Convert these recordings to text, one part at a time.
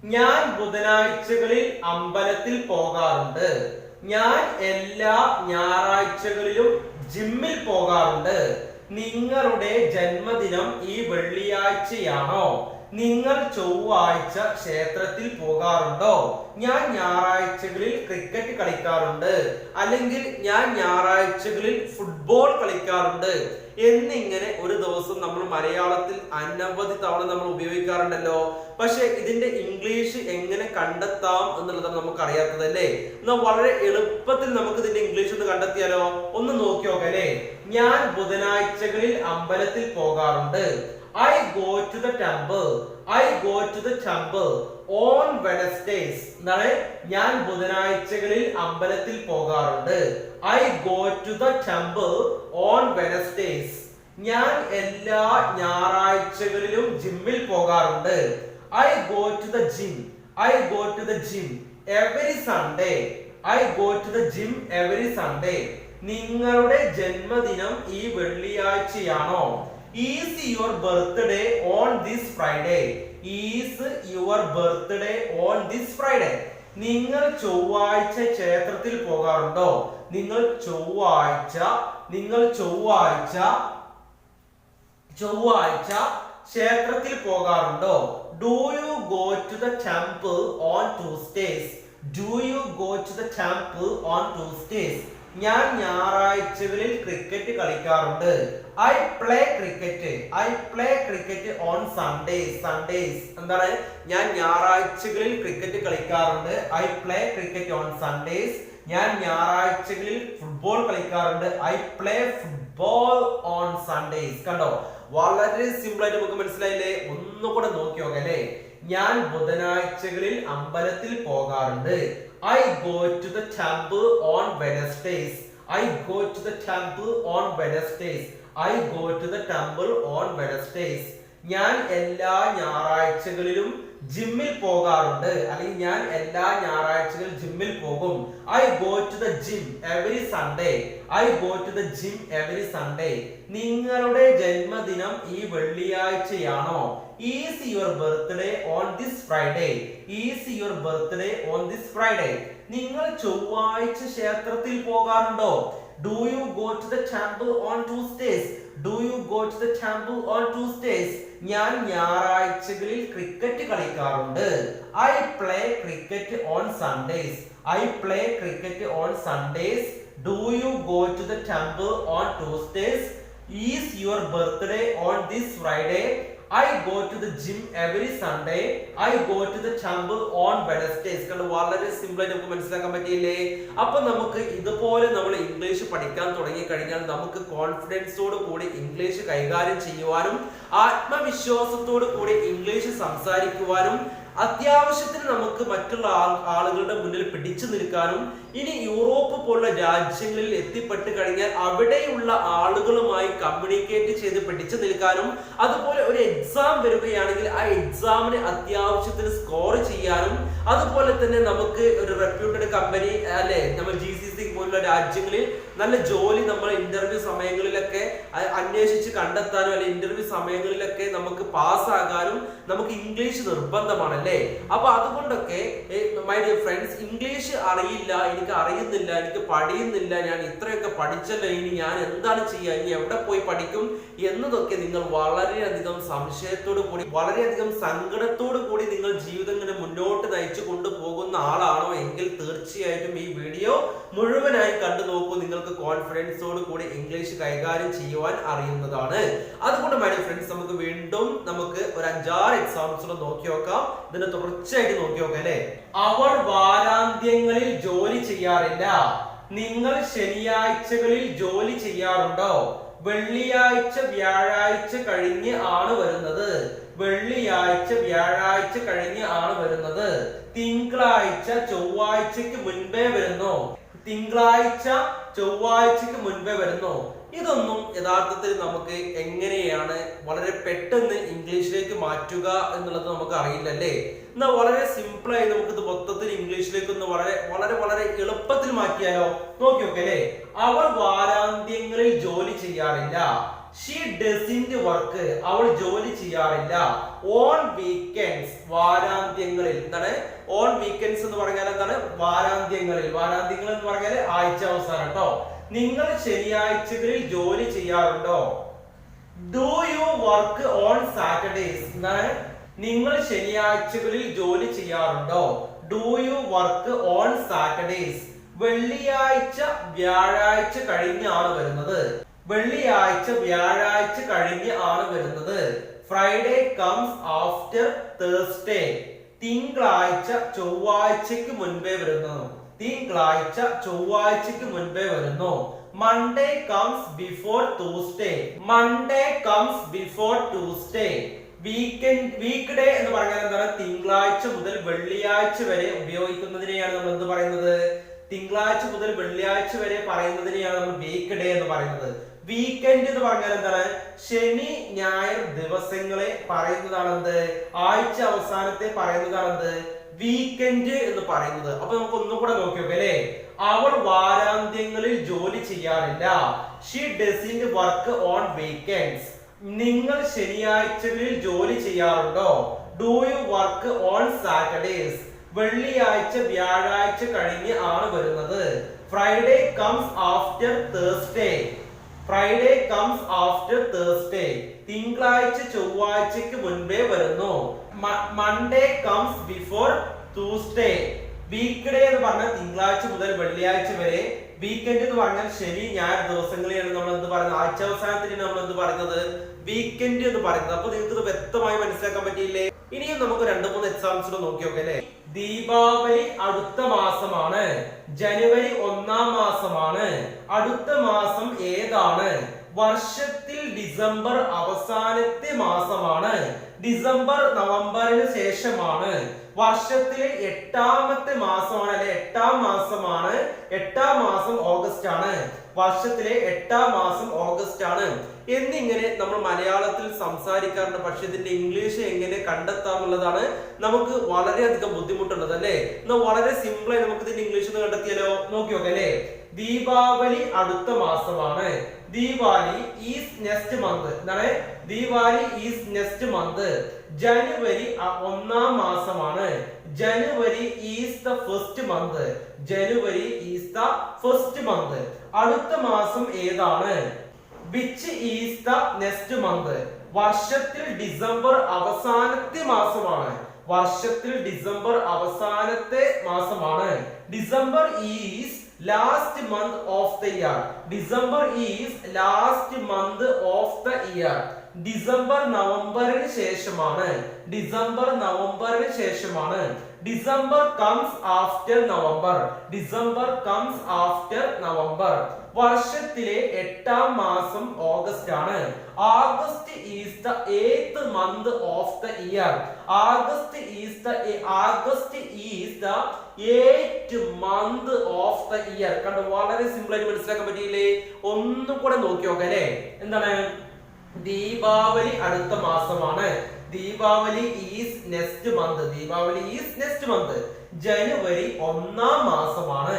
ഞാൻ ബുധനാഴ്ചകളിൽ അമ്പലത്തിൽ പോകാറുണ്ട്. ഞാൻ എല്ലാ ഞായറാഴ്ചകളിലും ജിമ്മിൽ പോകാറുണ്ട്. നിങ്ങളുടെ ജന്മദിനം ഈ വെള്ളിയാഴ്ചയാണോ? നിങ്ങൾ ചൊവ്വാഴ്ച ക്ഷേത്രത്തിൽ പോകാറുണ്ടോ? ഞാൻ ഞായറാഴ്ചകളിൽ ക്രിക്കറ്റ് കളിക്കാറുണ്ട്. അല്ലെങ്കിൽ ഞാൻ ഞായറാഴ്ചകളിൽ ഫുട്ബോൾ കളിക്കാറുണ്ട് എന്നിങ്ങനെ ഒരു ദിവസം നമ്മൾ മലയാളത്തിൽ അനവധി തവണ നമ്മൾ ഉപയോഗിക്കാറുണ്ടല്ലോ. പക്ഷെ ഇതിന്റെ ഇംഗ്ലീഷ് എങ്ങനെ കണ്ടെത്താം എന്നുള്ളതാണ് നമുക്ക് അറിയാത്തതല്ലേ. എന്നാൽ വളരെ എളുപ്പത്തിൽ നമുക്ക് ഇതിന്റെ ഇംഗ്ലീഷ് ഒന്ന് കണ്ടെത്തിയാലോ? ഒന്ന് നോക്കി നോക്കല്ലേ. ഞാൻ ബുധനാഴ്ചകളിൽ അമ്പലത്തിൽ പോകാറുണ്ട്. I go to the temple. I go to the temple on Wednesdays. എന്താണ്? ഞാൻ ബുധനാഴ്ചകളിൽ അമ്പലത്തിൽ പോകാറുണ്ട്. I go to the temple on Wednesdays. ഞാൻ എല്ലാ ഞായറാഴ്ചകളിലും ജിമ്മിൽ പോകാറുണ്ട്. I go to the gym. I go to the gym every Sunday. I go to the gym every Sunday. നിങ്ങളുടെ ജന്മദിനം ഈ വെള്ളിയാഴ്ചയാണോ? Is your birthday on this Friday? Is your birthday on this Friday? നിങ്ങൾ ചൊവ്വാഴ്ച ക്ഷേത്രത്തിൽ പോകാറുണ്ടോ? നിങ്ങൾ ചൊവ്വാഴ്ച ക്ഷേത്രത്തിൽ പോകാറുണ്ടോ? Do you go to the temple on Tuesdays? Do you go to the temple on Tuesdays? ഞാൻ ഞായറാഴ്ചകളിൽ ക്രിക്കറ്റ് കളിക്കാറുണ്ട്. I play cricket on Sundays. എന്താണ്? ഞാൻ ഞായറാഴ്ചകളിൽ ക്രിക്കറ്റ് കളിക്കാറുണ്ട്. I play cricket on Sundays. ഞാൻ ഞായറാഴ്ചകളിൽ ഫുട്ബോൾ കളിക്കാറുണ്ട്. I play football on Sundays. കണ്ടോ? വളരെ സിമ്പിൾ ആയിട്ട് നമുക്ക് മനസ്സിലായില്ലേ? ഒന്നുകൂടെ നോക്കി നോക്കല്ലേ. ഞാൻ ബുധനാഴ്ചകളിൽ അമ്പലത്തിൽ പോകാറുണ്ട്. I go to the temple on Wednesdays. I go to the temple on Wednesdays. I go to the temple on Wednesdays. ഞാൻ എല്ലാ ഞായറാഴ്ചകളിലും ജിമ്മിൽ പോകാറുണ്ട്. അല്ലെങ്കിൽ ഞാൻ എല്ലാ ഞായറാഴ്ചകളിലും ജിമ്മിൽ പോകും. I go to the gym every Sunday. I go to the gym every Sunday. നിങ്ങളുടെ ജന്മദിനം ഈ വെള്ളിയാഴ്ചയാണോ? Is your birthday on this Friday? Is your birthday on this Friday? നിങ്ങൾ ചൊവ്വാഴ്ച ക്ഷേത്രത്തിൽ പോകാറുണ്ടോ? Do you go to the temple on Tuesdays? Do you go to the temple on Tuesdays? ഞാൻ ഞായറാഴ്ചകളിൽ cricket കളിക്കാറുണ്ട്. I play cricket on Sundays. I play cricket on Sundays. Do you go to the temple on Tuesdays? Is your birthday on this Friday? I go to the gym every Sunday. I go to the temple on Wednesdays. കണ്ടോ? വളരെ simple ആയിട്ട് നമുക്ക് മനസ്സിലാക്കാൻ പറ്റിയില്ലേ? അപ്പൊ നമുക്ക് ഇതുപോലെ നമ്മൾ English പഠിക്കാൻ തുടങ്ങി കഴിഞ്ഞാൽ നമുക്ക് കോൺഫിഡൻസോട് കൂടി ഇംഗ്ലീഷ് കൈകാര്യം ചെയ്യുവാനും ആത്മവിശ്വാസത്തോട് കൂടി ഇംഗ്ലീഷ് സംസാരിക്കുവാനും അത്യാവശ്യത്തിന് നമുക്ക് മറ്റുള്ള ആളുകളുടെ മുന്നിൽ പിടിച്ചു നിൽക്കാനും ഇനി യൂറോപ്പ് പോലുള്ള രാജ്യങ്ങളിൽ എത്തിപ്പെട്ട് കഴിഞ്ഞാൽ അവിടെയുള്ള ആളുകളുമായി കമ്മ്യൂണിക്കേറ്റ് ചെയ്ത് പിടിച്ചു നിൽക്കാനും അതുപോലെ ഒരു എക്സാം വരികയാണെങ്കിൽ ആ എക്സാമിന് അത്യാവശ്യത്തിന് സ്കോർ ചെയ്യാനും അതുപോലെ തന്നെ നമുക്ക് ഒരു റെപ്യൂട്ടഡ് കമ്പനി അല്ലെ നമ്മൾ GCC പോലുള്ള രാജ്യങ്ങളിൽ നല്ല ജോലി നമ്മൾ ഇന്റർവ്യൂ സമയങ്ങളിലൊക്കെ അന്വേഷിച്ച് കണ്ടെത്താനും അല്ലെങ്കിൽ ഇന്റർവ്യൂ സമയങ്ങളിലൊക്കെ നമുക്ക് പാസ്സാകാനും നമുക്ക് ഇംഗ്ലീഷ് നിർബന്ധമാണ് അല്ലേ. അപ്പൊ അതുകൊണ്ടൊക്കെ മൈ ഡിയർ ഫ്രണ്ട്സ്, ഇംഗ്ലീഷ് അറിയില്ല, എനിക്ക് അറിയുന്നില്ല, എനിക്ക് പഠിയുന്നില്ല, ഞാൻ ഇത്രയൊക്കെ പഠിച്ചല്ലോ, ഇനി ഞാൻ എന്താണ് ചെയ്യുക, ഇനി എവിടെ പോയി പഠിക്കും എന്നതൊക്കെ നിങ്ങൾ വളരെയധികം സംശയത്തോടു കൂടി വളരെയധികം സങ്കടത്തോടു കൂടി നിങ്ങൾ ജീവിതം ഇങ്ങനെ മുന്നോട്ട് നയിച്ചു കൊണ്ടുപോകുന്ന ആളാണോ എങ്കിൽ തീർച്ചയായിട്ടും ഈ വീഡിയോ മുഴുവനായി കണ്ടു നോക്കൂ. നിങ്ങൾക്ക് കോൺഫിഡൻസോട് കൂടി ഇംഗ്ലീഷ് കൈകാര്യം ചെയ്യുവാൻ അറിയുന്നതാണ്. അതുകൊണ്ട് മൈ ഡിയർ ഫ്രണ്ട്സ്, നമുക്ക് വീണ്ടും ഒരു 5-6 എക്സാംസ് നോക്കി നോക്കാം. ഇതിനെ തുടർച്ചയായിട്ട് നോക്കി നോക്കാം അല്ലെ. അവൾ വാരാന്ത്യങ്ങളിൽ ജോലി ചെയ്യാറില്ല. നിങ്ങൾ ശനിയാഴ്ചകളിൽ ജോലി ചെയ്യാറുണ്ടോ? വെള്ളിയാഴ്ച വ്യാഴാഴ്ച കഴിഞ്ഞ് ആണ് വരുന്നത്. വെള്ളിയാഴ്ച വ്യാഴാഴ്ച കഴിഞ്ഞ് ആണ് വരുന്നത്. തിങ്കളാഴ്ച ചൊവ്വാഴ്ചക്ക് മുൻപേ വരുന്നു. തിങ്കളാഴ്ച ചൊവ്വാഴ്ചക്ക് മുൻപേ വരുന്നു. ഇതൊന്നും യഥാർത്ഥത്തിൽ നമുക്ക് എങ്ങനെയാണ് വളരെ പെട്ടെന്ന് ഇംഗ്ലീഷിലേക്ക് മാറ്റുക എന്നുള്ളത് നമുക്ക് അറിയില്ലല്ലേ. എന്നാൽ വളരെ സിമ്പിൾ ആയി നമുക്ക് ഇത് മൊത്തത്തിൽ ഇംഗ്ലീഷിലേക്ക് ഒന്ന് വളരെ വളരെ വളരെ എളുപ്പത്തിൽ മാറ്റിയാലോ? നോക്കി നോക്കല്ലേ. അവർ വാരാന്ത്യങ്ങളിൽ ജോലി ചെയ്യാറില്ല. ഷീ ഡസിന്റ് വർക്ക്, അവൾ ജോലി ചെയ്യാറില്ല. ഓൺ വീക്കെൻഡ്സ്, വാരാന്ത്യങ്ങളിൽ. എന്താണ് ഓൺ വീക്കെൻഡ്സ് എന്ന് പറഞ്ഞാൽ? എന്താണ് വാരാന്ത്യങ്ങളിൽ. വാരാന്ത്യങ്ങൾ എന്ന് പറഞ്ഞാൽ ആഴ്ച അവസാനം കേട്ടോ. നിങ്ങൾ ശനിയാഴ്ചകളിൽ ജോലി ചെയ്യാറുണ്ടോ? Do you work on Saturdays? എന്താണ് നിങ്ങൾ ശനിയാഴ്ചകളിൽ ജോലി ചെയ്യാറുണ്ടോ? Do you work on Saturdays? വെള്ളിയാഴ്ച വ്യാഴാഴ്ച കഴിഞ്ഞാണ് വരുന്നത്. വെള്ളിയാഴ്ച വ്യാഴാഴ്ച കഴിഞ്ഞ് ആണ് വരുന്നത്. Friday comes after Thursday. തിങ്കളാഴ്ച ചൊവ്വാഴ്ചക്ക് മുൻപേ വരുന്നു. തിങ്കളാഴ്ച ചൊവ്വാഴ്ചക്ക് മുൻപേ വരുന്നു. Monday comes before Tuesday. Monday comes before Tuesday. Weekday എന്ന് പറഞ്ഞാൽ എന്താണ്? തിങ്കളാഴ്ച മുതൽ വെള്ളിയാഴ്ച വരെ ഉപയോഗിക്കുന്നതിനെയാണ് നമ്മൾ എന്ത് പറയുന്നത്? തിങ്കളാഴ്ച മുതൽ വെള്ളിയാഴ്ച വരെ പറയുന്നതിനെയാണ് നമ്മൾ വീക്ക് ഡേ എന്ന് പറയുന്നത്. വീക്കെൻഡ് എന്ന് പറഞ്ഞാൽ എന്താണ്? ശനി ഞായർ ദിവസങ്ങളെ പറയുന്നതാണ് എന്ത്? ആഴ്ച അവസാനത്തെ പറയുന്നതാണ് എന്ത്? വീക്കെൻഡ് എന്ന് പറയുന്നത്. അപ്പൊ നമുക്ക് ഒന്നും കൂടെ നോക്കി നോക്കാം അല്ലേ? അവൾ വാരാന്ത്യങ്ങളിൽ ജോലി ചെയ്യാറില്ല. She doesn't work on weekends. നിങ്ങൾ ശനിയാഴ്ചകളിൽ ജോലി ചെയ്യാറുണ്ടോ? Do you work on Saturdays? വെള്ളിയാഴ്ച വ്യാഴാഴ്ച കഴിഞ്ഞ് ആണ് വരുന്നത്. Friday comes after Thursday. Friday comes after Thursday. തിങ്കളാഴ്ച ചൊവ്വാഴ്ചക്ക് മുൻപേ വരുന്നു. Monday comes before Tuesday. Weekday എന്ന് പറഞ്ഞാൽ തിങ്കളാഴ്ച മുതൽ വെള്ളിയാഴ്ച വരെ. വീക്കെൻഡ് എന്ന് പറഞ്ഞാൽ ശനി ഞായർ ദിവസങ്ങളെയാണ് നമ്മൾ എന്ത് പറയുന്നത്? ആഴ്ച അവസാനത്തിന് നമ്മൾ എന്ത് പറയുന്നത്? വീക്കെൻഡ് എന്ന് പറയുന്നത്. അപ്പൊ നിങ്ങൾക്ക് ഇത് വ്യക്തമായി മനസ്സിലാക്കാൻ പറ്റിയില്ലേ? ഇനിയും നമുക്ക് 2-3 എക്സാംസ് നോക്കി നോക്കാം അല്ലെ? ദീപാവലി അടുത്ത മാസമാണ്. ജനുവരി 1-ാം മാസമാണ്. അടുത്ത മാസം ഏതാണ്? വർഷത്തിൽ ഡിസംബർ അവസാനത്തെ മാസമാണ്. ഡിസംബർ നവംബറിന് ശേഷമാണ്. വർഷത്തിലെ 8-ാമത്തെ മാസമാണ് അല്ലെ? 8-ാം മാസമാണ്. 8-ാം മാസം ഓഗസ്റ്റ് ആണ്. വർഷത്തിലെ 8-ാം മാസം ഓഗസ്റ്റ് ആണ് എന്നിങ്ങനെ നമ്മൾ മലയാളത്തിൽ സംസാരിക്കാറുണ്ട്. പക്ഷെ ഇതിന്റെ ഇംഗ്ലീഷ് എങ്ങനെ കണ്ടെത്താമെന്നുള്ളതാണ് നമുക്ക് വളരെയധികം ബുദ്ധിമുട്ടുള്ളത് അല്ലെ? എന്നാൽ വളരെ സിമ്പിൾ ആയി നമുക്ക് ഇതിന്റെ ഇംഗ്ലീഷ് ഒന്ന് കണ്ടെത്തിയാലോ? നോക്കി നോക്കാം അല്ലെ? ദീപാവലി അടുത്ത മാസമാണ്. Deepavali is next month. എന്താണ്? Deepavali is next month. ജനുവരി 1-ാം മാസമാണ്. January is the first month. January is the first month. അടുത്ത മാസം ഏതാണ്? Which is the next month? വർഷത്തിൽ ഡിസംബർ അവസാനത്തെ മാസമാണ്. വർഷത്തിൽ ഡിസംബർ അവസാനത്തെ മാസമാണ്. December is last month of the year. December is last month of the year. ഡിസംബർ നവംബറിന് ശേഷമാണ്. ഡിസംബർ നവംബറിന് ശേഷമാണ്. December comes after November. December comes after November. വർഷത്തിലെ 8-ാം മാസം ഓഗസ്റ്റ് ആണ്. August is the 8th month of the year. August is the 8th month of the year. കണ്ടോ? വളരെ സിമ്പിൾ ആയിട്ട് മനസ്സിലാക്കാൻ പറ്റിയില്ലേ? ഒന്നും കൂടെ നോക്കി നോക്കാം അല്ലെ? എന്താണ്? ദീപാവലി അടുത്ത മാസമാണ്. Deepavali is next month. Deepavali is next month. ജനുവരി 1-ാം മാസമാണ്.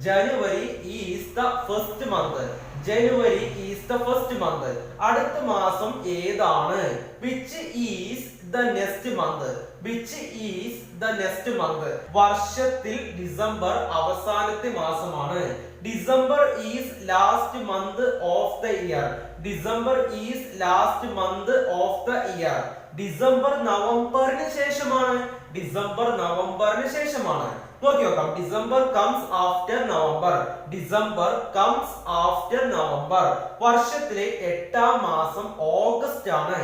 January is the first month. January is the first month. അടുത്ത മാസം ഏതാണ്? Which is the next month. Which is the next month. വർഷത്തിൽ ഡിസംബർ അവസാനത്തെ മാസമാണ്. December is last month of the year. December is last month of the year. ഡിസംബർ നവംബറിന് ശേഷമാണ്. ഡിസംബർ നവംബറിന് ശേഷമാണ്. നോക്കി നോക്കാം. December comes after November. December comes after November. വർഷത്തിലെ 8-ാം മാസം ഓഗസ്റ്റ് ആണ്.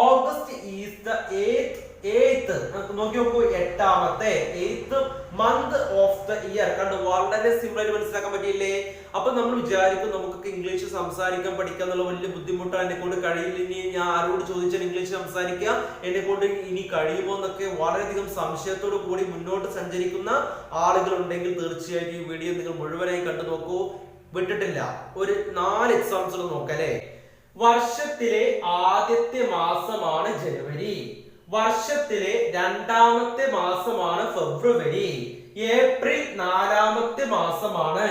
August is the 8th. നോക്കി നോക്കൂ. 8-ാമത്തെ 8th month of the year. കണ്ടു? വളരെ സിമ്പിൾ ആയിട്ട് മനസ്സിലാക്കാൻ പറ്റിയില്ലേ? അപ്പൊ നമ്മൾ വിചാരിക്കും നമുക്കൊക്കെ ഇംഗ്ലീഷ് സംസാരിക്കാൻ പഠിക്കുക എന്നുള്ള വലിയ ബുദ്ധിമുട്ടാണ്. എന്നെ കൊണ്ട് കഴിയില്ല. ഇനി ഞാൻ ആരോട് ചോദിച്ചാൽ ഇംഗ്ലീഷ് സംസാരിക്കുക എന്നെ കൊണ്ട് ഇനി കഴിയുമോ എന്നൊക്കെ വളരെയധികം സംശയത്തോടു കൂടി മുന്നോട്ട് സഞ്ചരിക്കുന്ന ആളുകൾ ഉണ്ടെങ്കിൽ തീർച്ചയായിട്ടും ഈ വീഡിയോ നിങ്ങൾ മുഴുവനായി കണ്ടു നോക്കൂ. വിട്ടിട്ടില്ല. ഒരു 4 എക്സാംസുകൾ നോക്കല്ലേ? വർഷത്തിലെ ആദ്യത്തെ മാസമാണ് ജനുവരി. വർഷത്തിലെ രണ്ടാമത്തെ മാസമാണ് ഫെബ്രുവരി. ഏപ്രിൽ നാലാമത്തെ മാസമാണ്.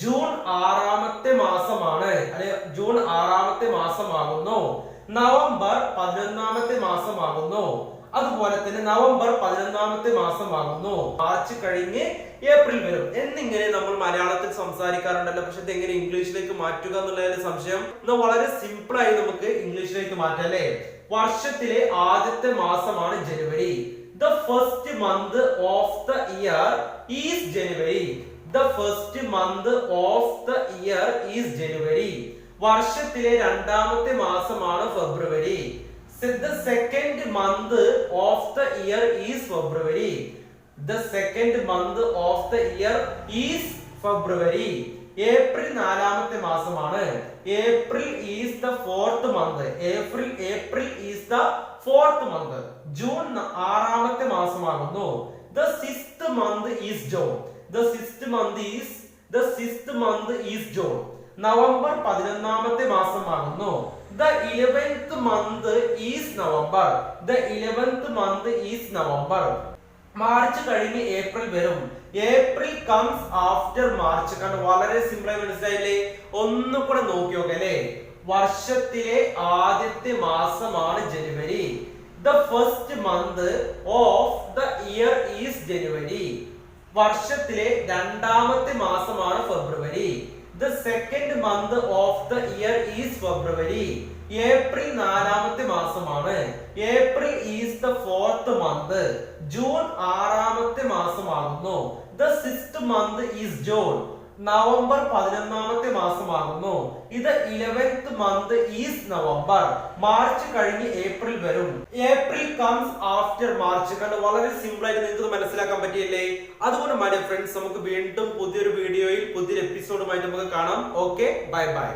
ജൂൺ ആറാമത്തെ മാസമാണ്, അല്ലെ? ജൂൺ ആറാമത്തെ മാസമാകുന്നു. നവംബർ 11ാമത്തെ മാസമാകുന്നു. അതുപോലെ തന്നെ നവംബർ 11ാമത്തെ മാസമാകുന്നു. മാർച്ച് കഴിഞ്ഞ് ഏപ്രിൽ വരും എന്നിങ്ങനെ നമ്മൾ മലയാളത്തിൽ സംസാരിക്കാറുണ്ടല്ലോ. പക്ഷെ ഇത് എങ്ങനെ ഇംഗ്ലീഷിലേക്ക് മാറ്റുക എന്നുള്ളതിന്റെ സംശയം. എന്നാൽ വളരെ സിമ്പിൾ ആയി നമുക്ക് ഇംഗ്ലീഷിലേക്ക് മാറ്റാം, അല്ലെ? വർഷത്തിലെ ആദ്യത്തെ മാസമാണ് ജനുവരി. The first month of the year is January. The first month of the year is January. വർഷത്തിലെ രണ്ടാമത്തെ മാസമാണ് ഫെബ്രുവരി. The second month of the year is February. The second month of the year is February. ഏപ്രിൽ നാലാമത്തെ മാസമാണ്. April is the fourth month. April is the fourth month. ജൂൺ ആറാമത്തെ മാസമാകുന്നു. The sixth month is June. The sixth month is June. നവംബർ 11ാമത്തെ മാസമാകുന്നു. The 11th month is November. The 11th month is November. മാർച്ച് കഴിഞ്ഞ് ഏപ്രിൽ വരും. April comes after March. കാരണം വളരെ സിമ്പിൾ ആയി മനസ്സിലായില്ലേ? ഒന്നുകൂടെ നോക്കി നോക്കാം, അല്ലേ? വർഷത്തിലെ ആദ്യത്തെ മാസമാണ് ജനുവരി. The first month of the year is January. വർഷത്തിലെ രണ്ടാമത്തെ മാസമാണ് ഫെബ്രുവരി. The second month of the year is February. ഏപ്രിൽ നാലാമത്തെ മാസമാണ്. April is the fourth month. ജൂൺ ആറാമത്തെ മാസമാകുന്നു. The sixth month is June. നവംബർ 11ാമത്തെ മാസമാകുന്നു. ഇത് 11th month is November. മാർച്ച് കഴിഞ്ഞ് ഏപ്രിൽ വരും. April comes after March. കാരണം വളരെ സിമ്പിൾ ആയിട്ട് നിങ്ങൾക്ക് മനസ്സിലാക്കാൻ പറ്റിയില്ലേ? അതുകൊണ്ട് മൈ ഡിയർ ഫ്രണ്ട്സ്, നമുക്ക് വീണ്ടും പുതിയൊരു വീഡിയോയിൽ പുതിയൊരു എപ്പിസോഡുമായിട്ട് നമുക്ക് കാണാം. Okay, bye bye.